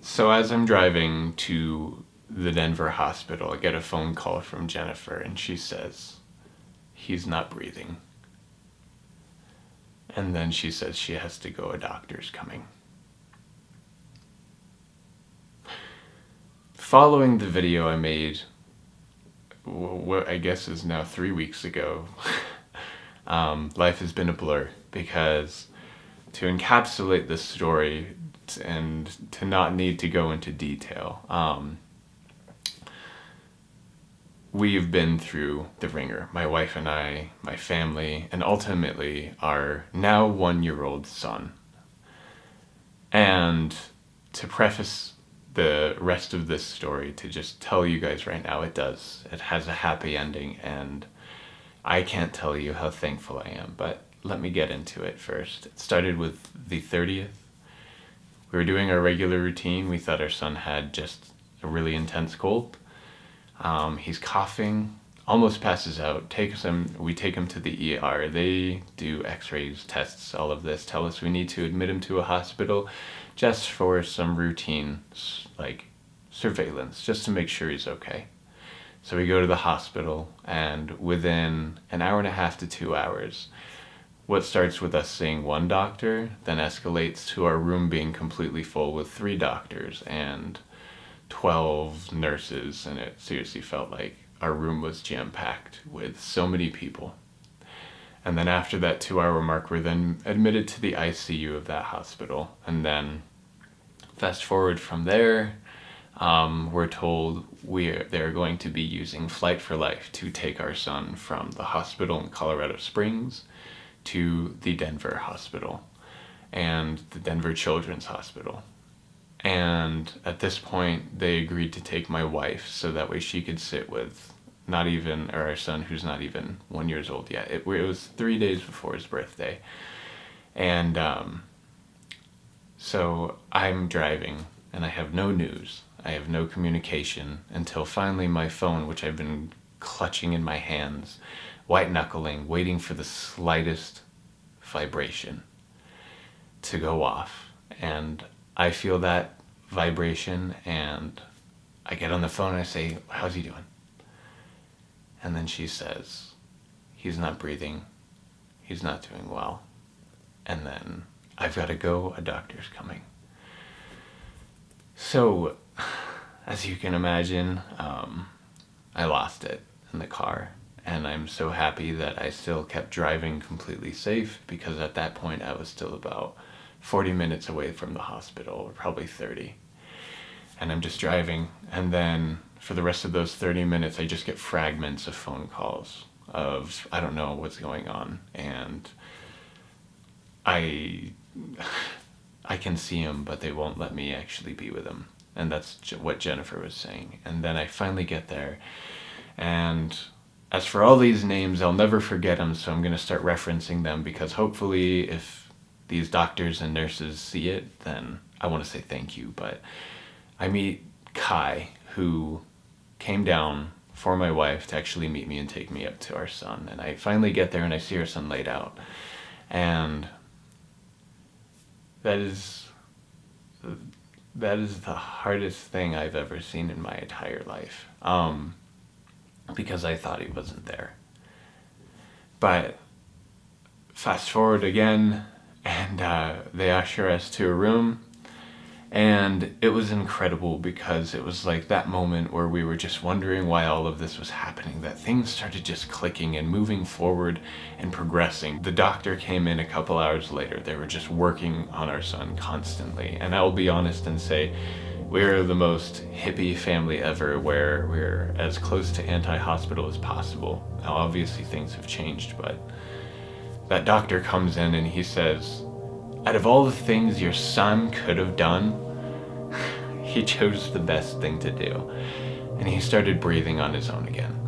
So as I'm driving to the Denver hospital, I get a phone call from Jennifer, and she says, he's not breathing. And then she says she has to go, a doctor's coming. Following the video I made, what I guess is now 3 weeks ago, life has been a blur, because to encapsulate this story and to not need to go into detail, we've been through the ringer. My wife and I, my family, and ultimately our now 1-year-old son. And to preface the rest of this story, to just tell you guys right now, it has a happy ending, and I can't tell you how thankful I am, but let me get into it first. It started with the 30th. We were doing our regular routine. We thought our son had just a really intense cold. He's coughing, almost passes out. We take him to the ER. They do x-rays, tests, all of this, tell us we need to admit him to a hospital just for some routine, like, surveillance, just to make sure he's okay. So we go to the hospital, and within an hour and a half to 2 hours, what starts with us seeing one doctor then escalates to our room being completely full with 3 doctors and 12 nurses, and it seriously felt like our room was jam-packed with so many people. And then after that 2-hour mark, we're then admitted to the ICU of that hospital. And then fast forward from there, we're told they're going to be using Flight for Life to take our son from the hospital in Colorado Springs to the Denver hospital and the Denver Children's Hospital. And at this point, they agreed to take my wife so that way she could sit with our son, who's not even 1 year old yet. It was 3 days before his birthday. And so I'm driving, and I have no news. I have no communication until finally my phone, which I've been clutching in my hands, white knuckling, waiting for the slightest vibration to go off. And I feel that vibration, and I get on the phone and I say, how's he doing? And then she says, he's not breathing, he's not doing well. And then, I've got to go, a doctor's coming. So, as you can imagine, I lost it in the car. And I'm so happy that I still kept driving completely safe, because at that point I was still about 40 minutes away from the hospital, or probably 30. And I'm just driving, and then for the rest of those 30 minutes I just get fragments of phone calls of, I don't know what's going on, and I can see him, but they won't let me actually be with him. And that's what Jennifer was saying. And then I finally get there, and as for all these names, I'll never forget them, so I'm going to start referencing them, because hopefully if these doctors and nurses see it, then I want to say thank you. But I meet Kai, who came down for my wife to actually meet me and take me up to our son. And I finally get there and I see our son laid out. And that is the hardest thing I've ever seen in my entire life. Because I thought he wasn't there. But fast forward again, and they usher us to a room, and it was incredible, because it was like that moment where we were just wondering why all of this was happening, that things started just clicking and moving forward and progressing. The doctor came in a couple hours later. They were just working on our son constantly, and I'll be honest and say we're the most hippie family ever, where we're as close to anti-hospital as possible. Now obviously things have changed, but that doctor comes in and he says, out of all the things your son could have done, he chose the best thing to do. And he started breathing on his own again.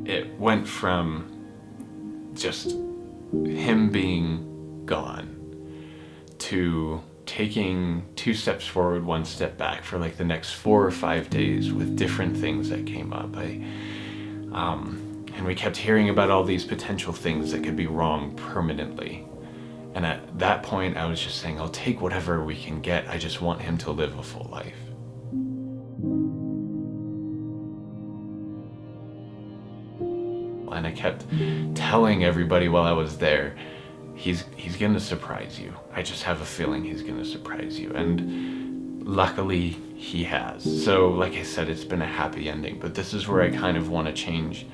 it went from just him being gone to taking 2 steps forward, 1 step back for like the next 4 or 5 days with different things that came up. And we kept hearing about all these potential things that could be wrong permanently. And at that point, I was just saying, I'll take whatever we can get. I just want him to live a full life. And I kept telling everybody while I was there, he's gonna surprise you. I just have a feeling he's gonna surprise you. And luckily, he has. So, like I said, it's been a happy ending. But this is where I kind of want to change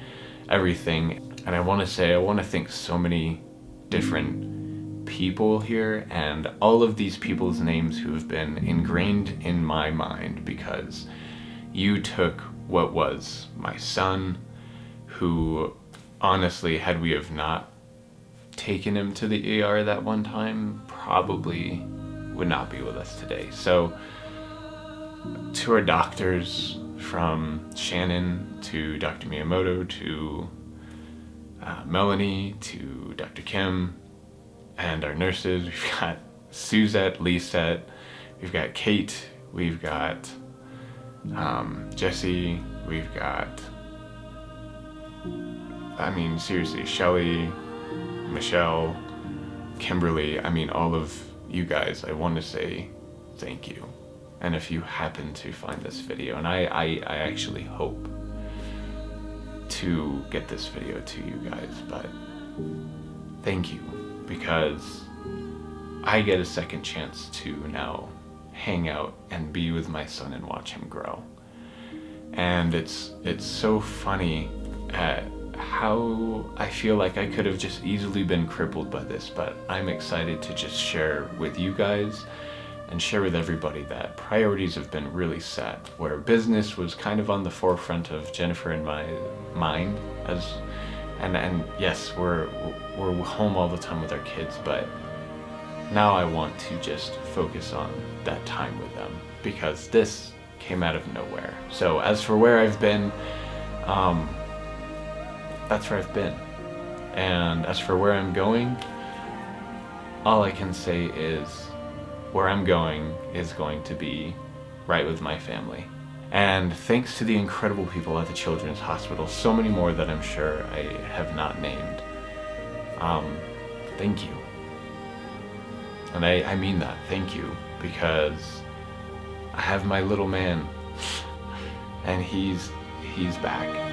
everything. And I want to thank so many different people here, and all of these people's names who have been ingrained in my mind, because you took what was my son, who honestly, had we have not taken him to the ER that one time, probably would not be with us today. So to our doctors, from Shannon to Dr. Miyamoto to Melanie to Dr. Kim, and our nurses, we've got Suzette, Lisette, we've got Kate, we've got Jessie, we've got, I mean, seriously, Shelley, Michelle, Kimberly, I mean, all of you guys, I want to say thank you. And if you happen to find this video, and I actually hope to get this video to you guys, but thank you, because I get a second chance to now hang out and be with my son and watch him grow. And it's so funny at how I feel like I could have just easily been crippled by this, but I'm excited to just share with you guys and share with everybody that priorities have been really set, where business was kind of on the forefront of Jennifer and my mind, and yes, we're home all the time with our kids, but now I want to just focus on that time with them, because this came out of nowhere. So as for where I've been, that's where I've been. And as for where I'm going, all I can say is where I'm going is going to be right with my family. And thanks to the incredible people at the Children's Hospital, so many more that I'm sure I have not named. Thank you. And I mean that, thank you, because I have my little man, and he's back.